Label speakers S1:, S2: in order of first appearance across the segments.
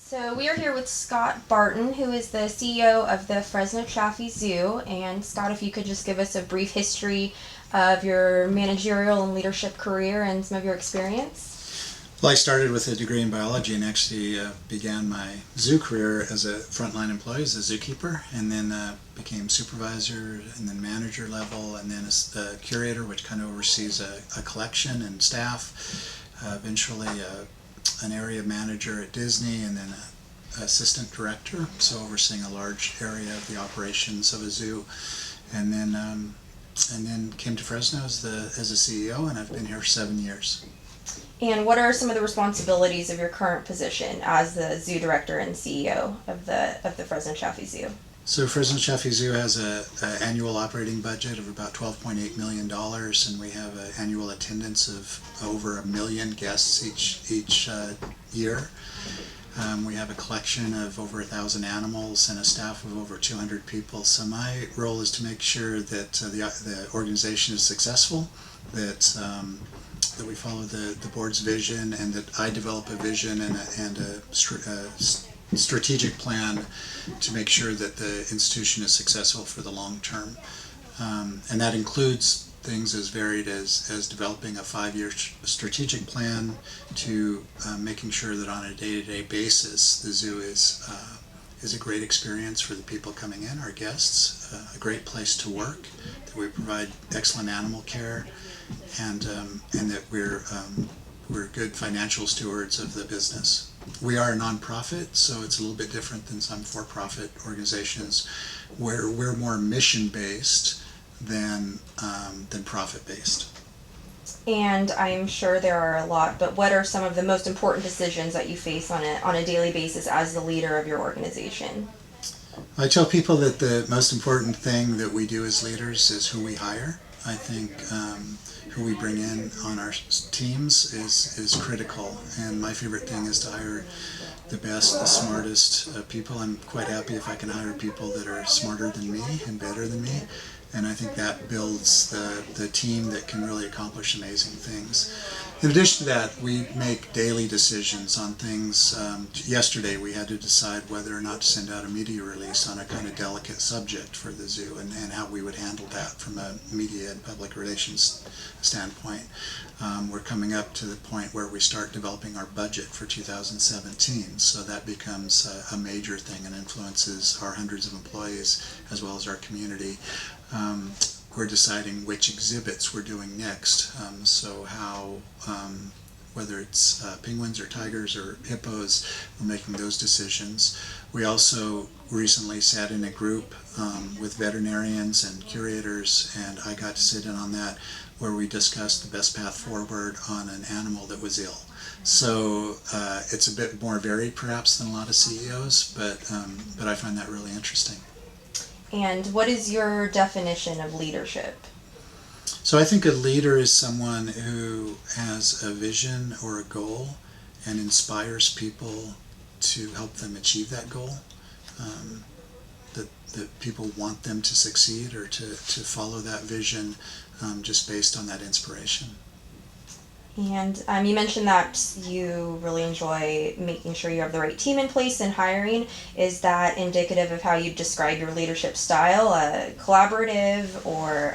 S1: So we are here with Scott Barton, who is the CEO of the Fresno Chaffee Zoo. And Scott, if you could just give us a brief history of your managerial and leadership career and some of your experience.
S2: Well, I started with a degree in biology and actually began my zoo career as a frontline employee, as a zookeeper, and then became supervisor and then manager level, and then a curator, which kind of oversees a collection and staff. Eventually an area manager at Disney, and then an assistant director, so overseeing a large area of the operations of a zoo, and then came to Fresno as a CEO, and I've been here for 7 years.
S1: And what are some of the responsibilities of your current position as the zoo director and CEO of the Fresno Chaffee Zoo?
S2: So Fresno Chaffee Zoo has an annual operating budget of about $12.8 million, and we have an annual attendance of over 1 million guests each year. We have a collection of over 1,000 animals and a staff of over 200 people. So my role is to make sure that the organization is successful, that we follow the board's vision, and that I develop a vision and a strategic plan to make sure that the institution is successful for the long term. And that includes things as varied as developing a 5-year strategic plan to making sure that on a day-to-day basis the zoo is a great experience for the people coming in, our guests, a great place to work, that we provide excellent animal care, and that we're good financial stewards of the business. We are a nonprofit, so it's a little bit different than some for-profit organizations, where we're more mission-based than profit-based.
S1: And I'm sure there are a lot, but what are some of the most important decisions that you face on a daily basis as the leader of your organization?
S2: I tell people that the most important thing that we do as leaders is who we hire. I think who we bring in on our teams is critical, and my favorite thing is to hire the best, the smartest people. I'm quite happy if I can hire people that are smarter than me and better than me, and I think that builds the team that can really accomplish amazing things. In addition to that, we make daily decisions on things. Yesterday we had to decide whether or not to send out a media release on a kind of delicate subject for the zoo, and how we would handle that from a media and public relations standpoint. We're coming up to the point where we start developing our budget for 2017, so that becomes a major thing and influences our hundreds of employees as well as our community. We're deciding which exhibits we're doing next, so how, whether it's penguins or tigers or hippos, we're making those decisions. We also recently sat in a group with veterinarians and curators, and I got to sit in on that, where we discussed the best path forward on an animal that was ill. So it's a bit more varied perhaps than a lot of CEOs, but I find that really interesting.
S1: And what is your definition of leadership?
S2: So I think a leader is someone who has a vision or a goal and inspires people to help them achieve that goal. That people want them to succeed or to follow that vision just based on that inspiration.
S1: And you mentioned that you really enjoy making sure you have the right team in place and hiring. Is that indicative of how you describe your leadership style, collaborative, or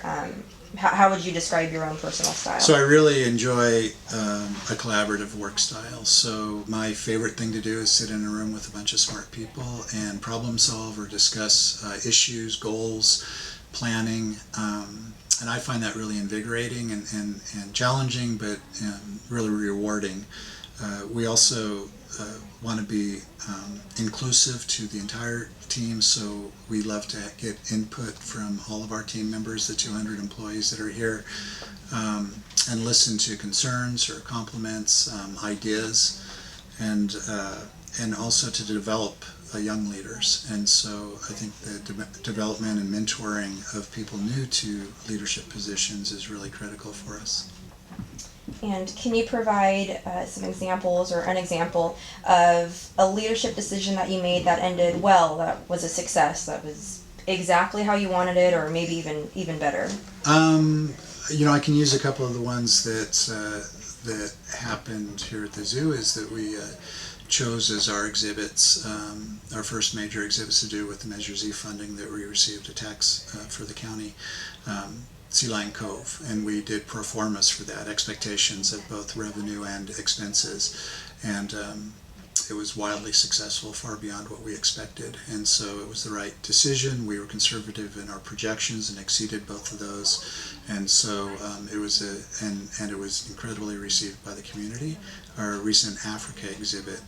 S1: how would you describe your own personal style?
S2: So I really enjoy a collaborative work style. So my favorite thing to do is sit in a room with a bunch of smart people and problem solve or discuss issues, goals, planning. And I find that really invigorating and challenging, but really rewarding. We also want to be inclusive to the entire team, so we love to get input from all of our team members, the 200 employees that are here, and listen to concerns or compliments, ideas, and also to develop young leaders. And so I think the development and mentoring of people new to leadership positions is really critical for us.
S1: And can you provide some examples or an example of a leadership decision that you made that ended well, that was a success, that was exactly how you wanted it, or maybe even better?
S2: I can use a couple of the ones that happened here at the zoo. Is that we chose as our exhibits, our first major exhibits to do with the Measure Z funding that we received a tax for the county, Sea Lion Cove, and we did pro formas for that, expectations of both revenue and expenses, and it was wildly successful, far beyond what we expected, and so it was the right decision. We were conservative in our projections and exceeded both of those, and so it was and it was incredibly received by the community. Our recent Africa exhibit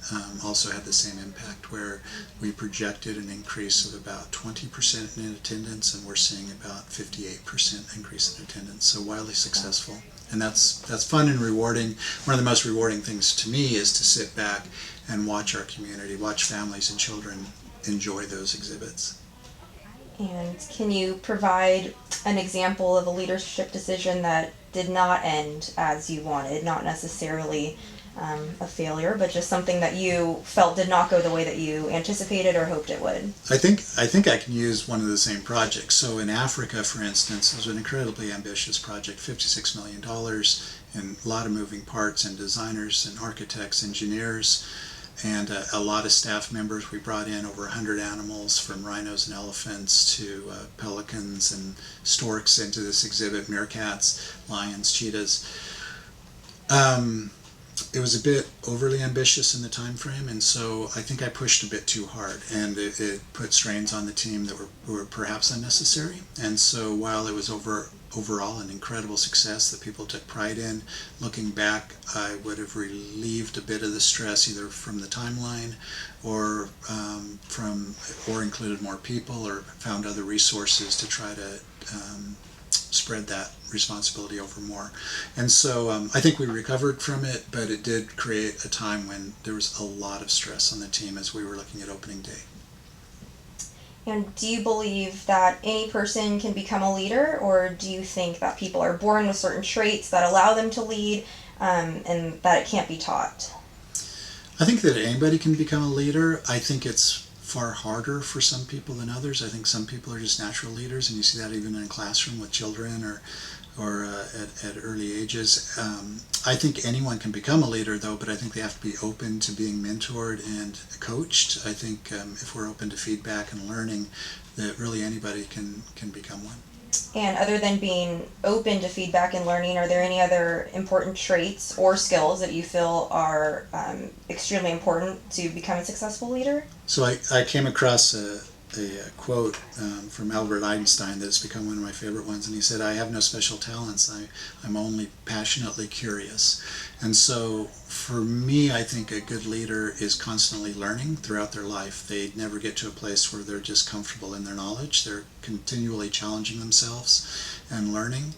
S2: also had the same impact, where we projected an increase of about 20% in attendance, and we're seeing about 58% increase in attendance, so wildly successful. And that's fun and rewarding. One of the most rewarding things to me is to sit back and watch our community, watch families and children enjoy those exhibits.
S1: And can you provide an example of a leadership decision that did not end as you wanted, not necessarily a failure, but just something that you felt did not go the way that you anticipated or hoped it would?
S2: I think I can use one of the same projects. So in Africa, for instance, it was an incredibly ambitious project, $56 million, and a lot of moving parts, and designers and architects, engineers, and a lot of staff members. We brought in over 100 animals, from rhinos and elephants to pelicans and storks, into this exhibit, meerkats, lions, cheetahs. It was a bit overly ambitious in the time frame, and so I think I pushed a bit too hard, and it put strains on the team that were perhaps unnecessary. And so while it was overall an incredible success that people took pride in, looking back, I would have relieved a bit of the stress, either from the timeline or or included more people, or found other resources to try to spread that responsibility over more. And so I think we recovered from it, but it did create a time when there was a lot of stress on the team as we were looking at opening day.
S1: And do you believe that any person can become a leader, or do you think that people are born with certain traits that allow them to lead, and that it can't be taught?
S2: I think that anybody can become a leader. I think it's far harder for some people than others. I think some people are just natural leaders, and you see that even in a classroom with children or at early ages. I think anyone can become a leader, though, but I think they have to be open to being mentored and coached. I think if we're open to feedback and learning, that really anybody can become one.
S1: And other than being open to feedback and learning, are there any other important traits or skills that you feel are extremely important to become a successful leader?
S2: So I came across a quote from Albert Einstein that's become one of my favorite ones, and he said, "I have no special talents, I'm only passionately curious." And so for me, I think a good leader is constantly learning throughout their life. They never get to a place where they're just comfortable in their knowledge. They're continually challenging themselves and learning.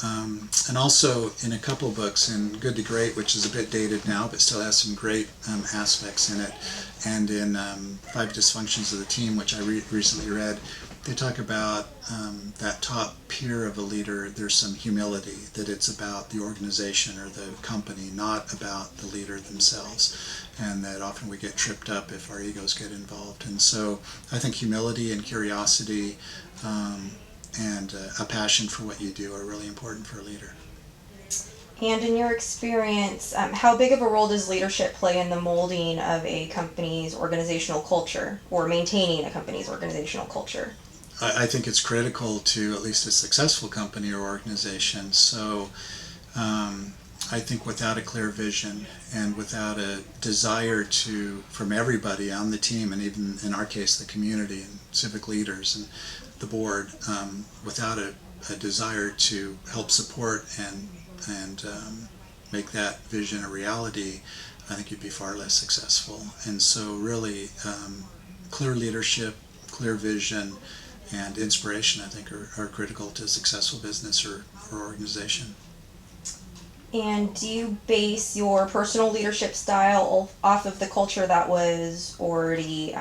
S2: And also in a couple books, in Good to Great, which is a bit dated now but still has some great aspects in it, and in Five Dysfunctions of the Team, which I recently read, they talk about that top peer of a leader. There's some humility, that it's about the organization or the company, not about the leader themselves, and that often we get tripped up if our egos get involved. And so I think humility and curiosity and a passion for what you do are really important for a leader.
S1: And in your experience, how big of a role does leadership play in the molding of a company's organizational culture, or maintaining a company's organizational culture?
S2: I think it's critical to at least a successful company or organization. So I think without a clear vision and without a desire from everybody on the team, and even in our case the community and civic leaders and the board, without a desire to help support and make that vision a reality, I think you'd be far less successful. And so really clear leadership, clear vision, and inspiration, I think, are critical to a successful business or organization.
S1: And do you base your personal leadership style off of the culture that was already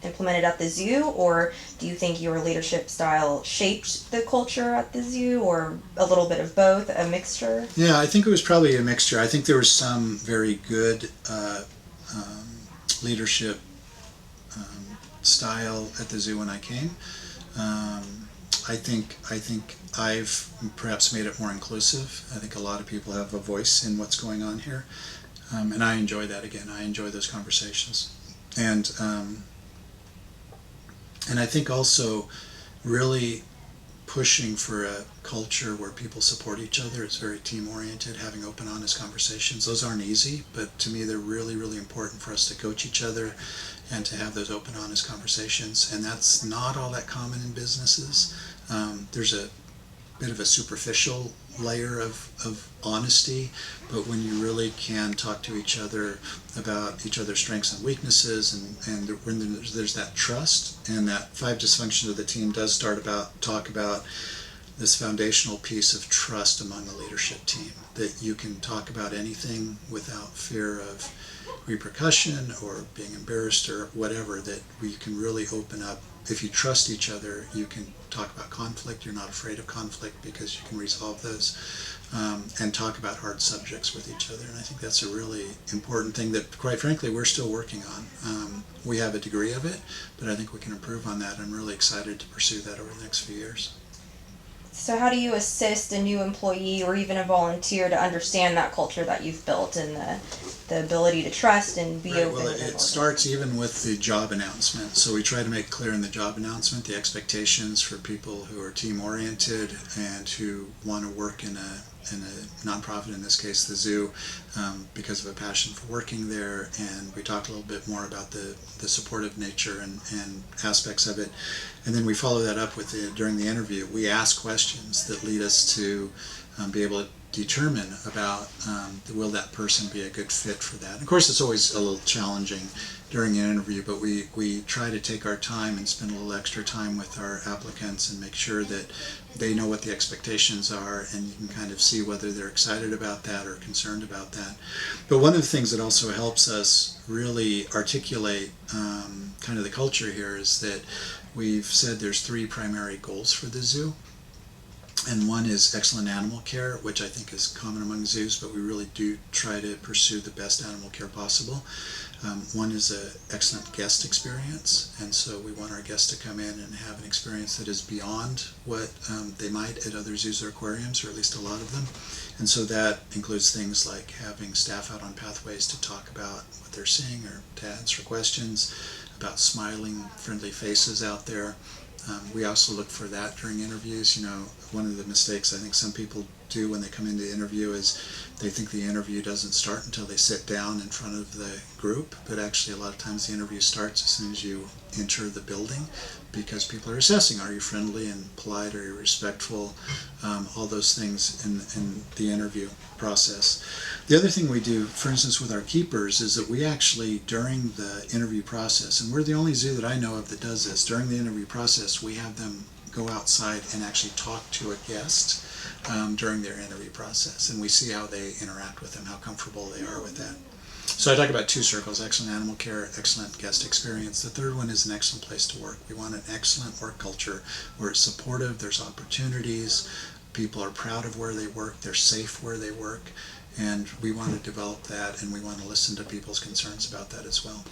S1: implemented at the zoo, or do you think your leadership style shaped the culture at the zoo, or a little bit of both, a mixture?
S2: Yeah, I think it was probably a mixture. I think there was some very good leadership style at the zoo when I came. I think I've perhaps made it more inclusive. I think a lot of people have a voice in what's going on here. And I enjoy that. Again, I enjoy those conversations, and and I think also really pushing for a culture where people support each other. It's very team oriented, having open, honest conversations. Those aren't easy, but to me, they're really, really important for us to coach each other and to have those open, honest conversations. And that's not all that common in businesses. There's a bit of a superficial layer of honesty, but when you really can talk to each other about each other's strengths and weaknesses, and when there's that trust, and that five dysfunctions of the team does talk about this foundational piece of trust among the leadership team, that you can talk about anything without fear of repercussion or being embarrassed or whatever, that we can really open up. If you trust each other, you can talk about conflict. You're not afraid of conflict because you can resolve those, and talk about hard subjects with each other. And I think that's a really important thing that, quite frankly, we're still working on. We have a degree of it, but I think we can improve on that. I'm really excited to pursue that over the next few years.
S1: So how do you assist a new employee or even a volunteer to understand that culture that you've built and the ability to trust and be
S2: Right,
S1: open?
S2: well, it starts even with the job announcement. So we try to make clear in the job announcement the expectations for people who are team oriented and who want to work in a nonprofit, in this case the zoo, because of a passion for working there. And we talked a little bit more about the supportive nature and aspects of it. And then we follow that up with during the interview, we ask questions that lead us to be able to determine about will that person be a good fit for that. And of course, it's always a little challenging during an interview, but we try to take our time and spend a little extra time with our applicants and make sure that they know what the expectations are, and you can kind of see whether they're excited about that or concerned about that. But one of the things that also helps us really articulate kind of the culture here is that we've said there's three primary goals for the zoo. And one is excellent animal care, which I think is common among zoos, but we really do try to pursue the best animal care possible. One is an excellent guest experience, and so we want our guests to come in and have an experience that is beyond what they might at other zoos or aquariums, or at least a lot of them. And so that includes things like having staff out on pathways to talk about what they're seeing or to answer questions, about smiling, friendly faces out there. We also look for that during interviews. You know, one of the mistakes I think some people do when they come into interview is they think the interview doesn't start until they sit down in front of the group, but actually a lot of times the interview starts as soon as you enter the building, because people are assessing, are you friendly and polite, are you respectful, all those things in the interview process. The other thing we do, for instance, with our keepers, is that we actually, during the interview process, and we're the only zoo that I know of that does this, during the interview process, we have them go outside and actually talk to a guest during their interview process, and we see how they interact with them, how comfortable they are with that. So I talk about two circles: excellent animal care, excellent guest experience. The third one is an excellent place to work. We want an excellent work culture where it's supportive, there's opportunities, people are proud of where they work, they're safe where they work, and we want to develop that, and we want to listen to people's concerns about that as well.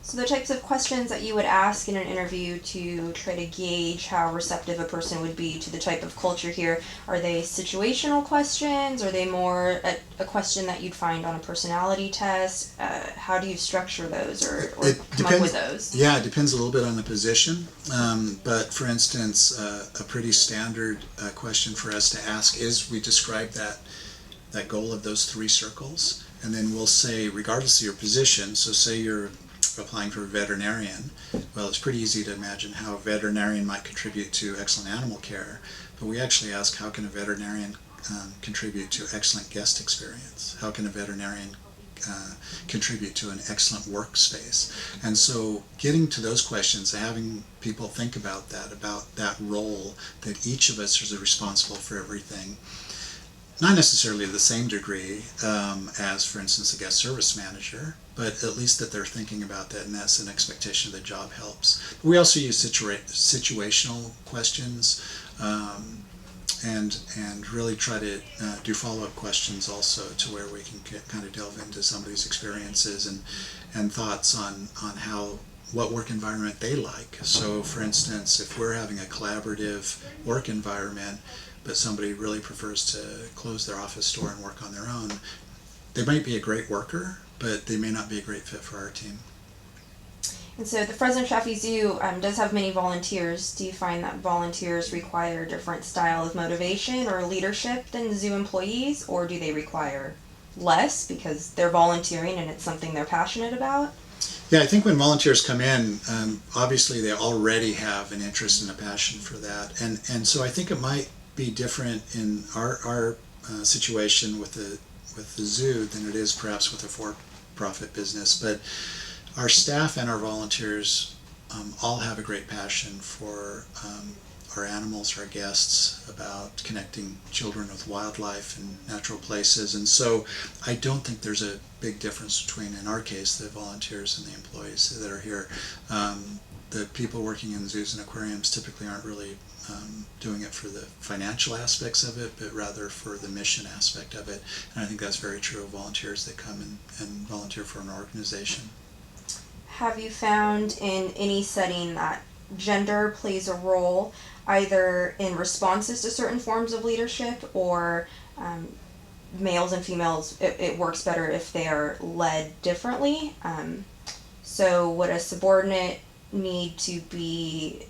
S1: So the types of questions that you would ask in an interview to try to gauge how receptive a person would be to the type of culture here, are they situational questions? Are they more a question that you'd find on a personality test? How do you structure those or come up with those?
S2: Yeah, it depends a little bit on the position. But for instance, a pretty standard question for us to ask is, we describe that goal of those three circles, and then we'll say, regardless of your position, so say you're applying for a veterinarian, well, it's pretty easy to imagine how a veterinarian might contribute to excellent animal care, but we actually ask, how can a veterinarian contribute to excellent guest experience? How can a veterinarian contribute to an excellent workspace? And so getting to those questions, having people think about that role, that each of us is responsible for everything, not necessarily to the same degree as, for instance, a guest service manager, but at least that they're thinking about that, and that's an expectation of the job helps. We also use situational questions, and really try to do follow-up questions also, to where we can kind of delve into somebody's experiences and thoughts on what work environment they like. So, for instance, if we're having a collaborative work environment, but somebody really prefers to close their office door and work on their own, they might be a great worker, but they may not be a great fit for our team.
S1: And so the Fresno Chaffee Zoo does have many volunteers. Do you find that volunteers require a different style of motivation or leadership than zoo employees, or do they require less because they're volunteering and it's something they're passionate about?
S2: Yeah, I think when volunteers come in, obviously they already have an interest and a passion for that, and so I think it might be different in our situation with the zoo than it is perhaps with a for-profit business. But our staff and our volunteers all have a great passion for our animals, our guests, about connecting children with wildlife and natural places. And so I don't think there's a big difference between, in our case, the volunteers and the employees that are here. The people working in zoos and aquariums typically aren't really doing it for the financial aspects of it, but rather for the mission aspect of it. And I think that's very true of volunteers that come and volunteer for an organization.
S1: Have you found in any setting that gender plays a role either in responses to certain forms of leadership, or males and females, it works better if they are led differently? So would a subordinate need to be,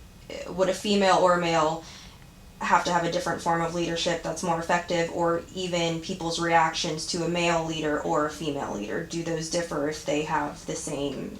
S1: would a female or a male have to have a different form of leadership that's more effective, or even people's reactions to a male leader or a female leader? Do those differ if they have the same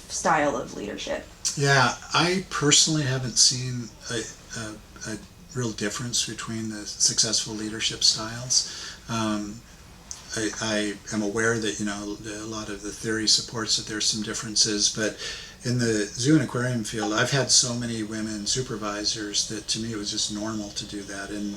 S1: style of leadership?
S2: Yeah, I personally haven't seen a real difference between the successful leadership styles. I am aware that a lot of the theory supports that there's some differences, but in the zoo and aquarium field, I've had so many women supervisors that to me it was just normal to do that, and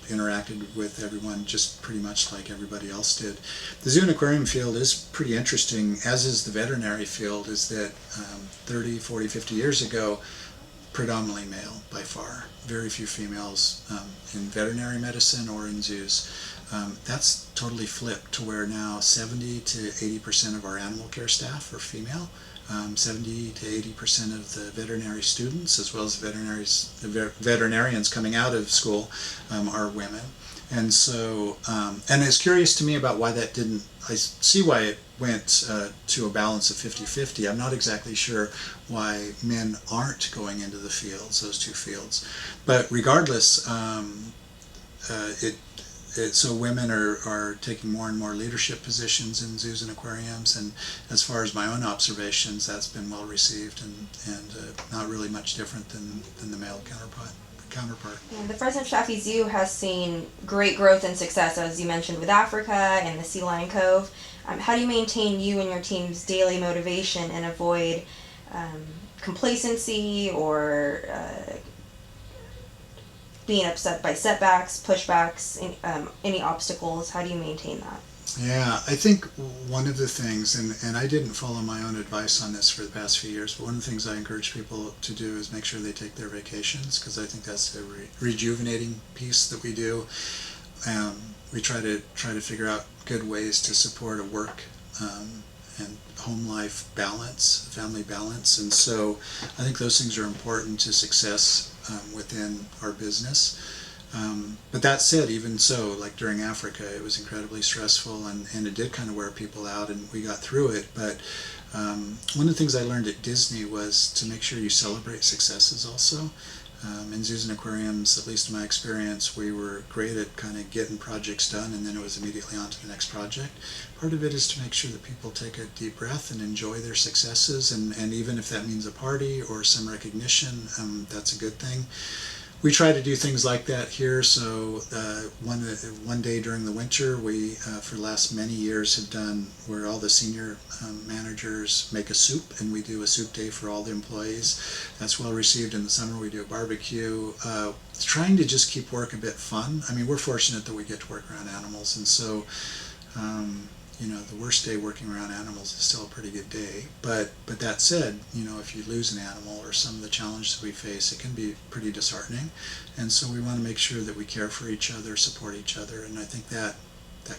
S2: interacted with everyone just pretty much like everybody else did. The zoo and aquarium field is pretty interesting, as is the veterinary field, is that 30, 40, 50 years ago, predominantly male by far. Very few females in veterinary medicine or in zoos. That's totally flipped to where now 70 to 80% of our animal care staff are female. 70 to 80% of the veterinary students, as well as the veterinarians coming out of school, are women. And so, and it's curious to me about why that didn't, I see why it went to a balance of 50-50. I'm not exactly sure why men aren't going into the fields, those two fields. But regardless, so women are taking more and more leadership positions in zoos and aquariums, and as far as my own observations, that's been well received, and not really much different than the male counterpart.
S1: And the Fresno Chaffee Zoo has seen great growth and success, as you mentioned, with Africa and the Sea Lion Cove. How do you maintain you and your team's daily motivation and avoid complacency or being upset by setbacks, pushbacks, any obstacles? How do you maintain that?
S2: Yeah, I think one of the things, and I didn't follow my own advice on this for the past few years, but one of the things I encourage people to do is make sure they take their vacations, because I think that's a rejuvenating piece that we do. We try to figure out good ways to support a work and home life balance, family balance, and so I think those things are important to success within our business. But that said, even so, like during Africa, it was incredibly stressful, and it did kind of wear people out, and we got through it. But one of the things I learned at Disney was to make sure you celebrate successes also. In zoos and aquariums, at least in my experience, we were great at kind of getting projects done, and then it was immediately on to the next project. Part of it is to make sure that people take a deep breath and enjoy their successes, and even if that means a party or some recognition, that's a good thing. We try to do things like that here. So one day during the winter, we for the last many years have done where all the senior managers make a soup, and we do a soup day for all the employees. That's well received. In the summer, we do a barbecue. Trying to just keep work a bit fun. I mean, we're fortunate that we get to work around animals, and so the worst day working around animals is still a pretty good day. But that said, if you lose an animal or some of the challenges we face, it can be pretty disheartening. And so we want to make sure that we care for each other, support each other, and I think that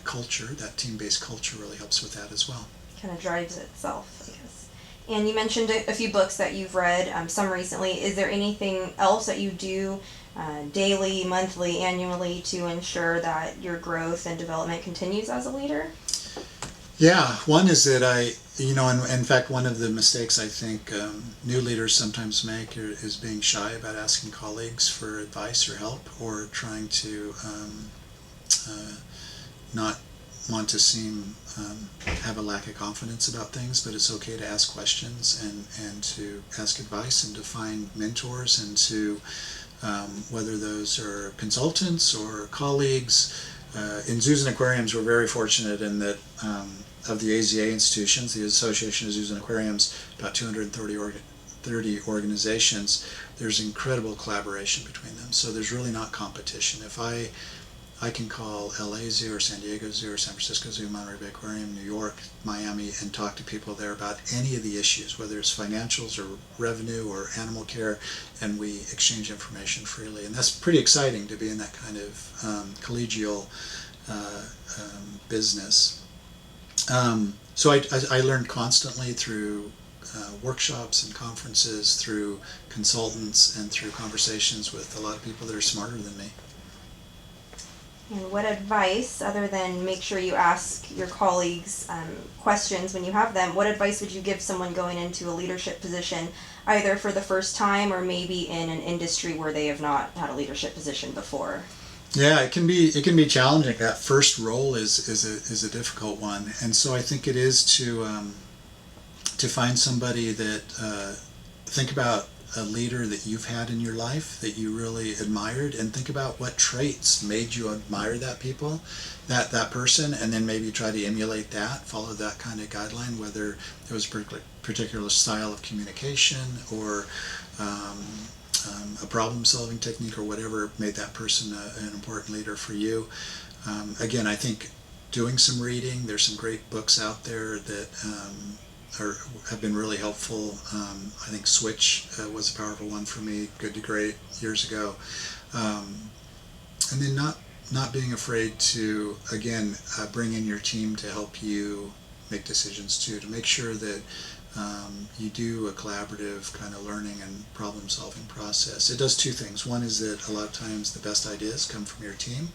S2: culture, that team-based culture, really helps with that as well.
S1: Kind of drives itself, I guess. And you mentioned a few books that you've read, some recently. Is there anything else that you do daily, monthly, annually to ensure that your growth and development continues as a leader?
S2: Yeah, one is that in fact, one of the mistakes I think new leaders sometimes make is being shy about asking colleagues for advice or help, or trying to uh, not want to seem have a lack of confidence about things. But it's okay to ask questions and to ask advice and to find mentors and to whether those are consultants or colleagues. In zoos and aquariums, we're very fortunate in that of the AZA institutions, the Association of Zoos and Aquariums, about 230 organizations, there's incredible collaboration between them. So there's really not competition. If I can call LA Zoo or San Diego Zoo or San Francisco Zoo, Monterey Bay Aquarium, New York, Miami, and talk to people there about any of the issues, whether it's financials or revenue or animal care, and we exchange information freely. And that's pretty exciting to be in that kind of collegial business. So I learned constantly through workshops and conferences, through consultants, and through conversations with a lot of people that are smarter than me.
S1: And what advice, other than make sure you ask your colleagues questions when you have them, what advice would you give someone going into a leadership position, either for the first time or maybe in an industry where they have not had a leadership position before?
S2: Yeah, it can be challenging. That first role is a difficult one, and so I think it is to find somebody that think about a leader that you've had in your life that you really admired, and think about what traits made you admire that person, and then maybe try to emulate that, follow that kind of guideline, whether it was a particular style of communication or a problem-solving technique or whatever made that person an important leader for you. Again, I think doing some reading. There's some great books out there that have been really helpful. I think Switch was a powerful one for me, Good to Great, years ago. And then not being afraid to, again, bring in your team to help you make decisions too, to make sure that you do a collaborative kind of learning and problem solving process. It does two things. One is that a lot of times the best ideas come from your team.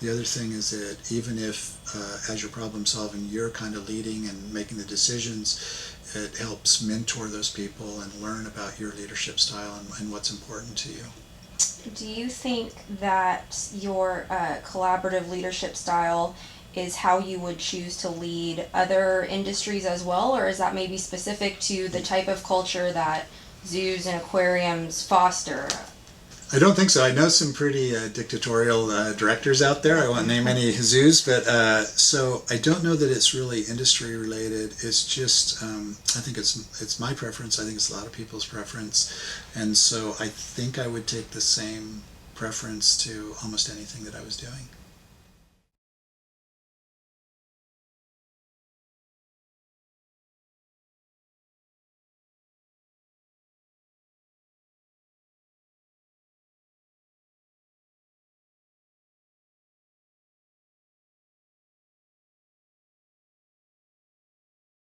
S2: The other thing is that even if as you're problem solving you're kind of leading and making the decisions, it helps mentor those people and learn about your leadership style and what's important to you.
S1: Do you think that your collaborative leadership style is how you would choose to lead other industries as well, or is that maybe specific to the type of culture that zoos and aquariums foster?
S2: I don't think so. I know some pretty dictatorial directors out there. I won't name any zoos, but so I don't know that it's really industry related. It's just I think it's my preference. I think it's a lot of people's preference, and so I think I would take the same preference to almost anything that I was doing.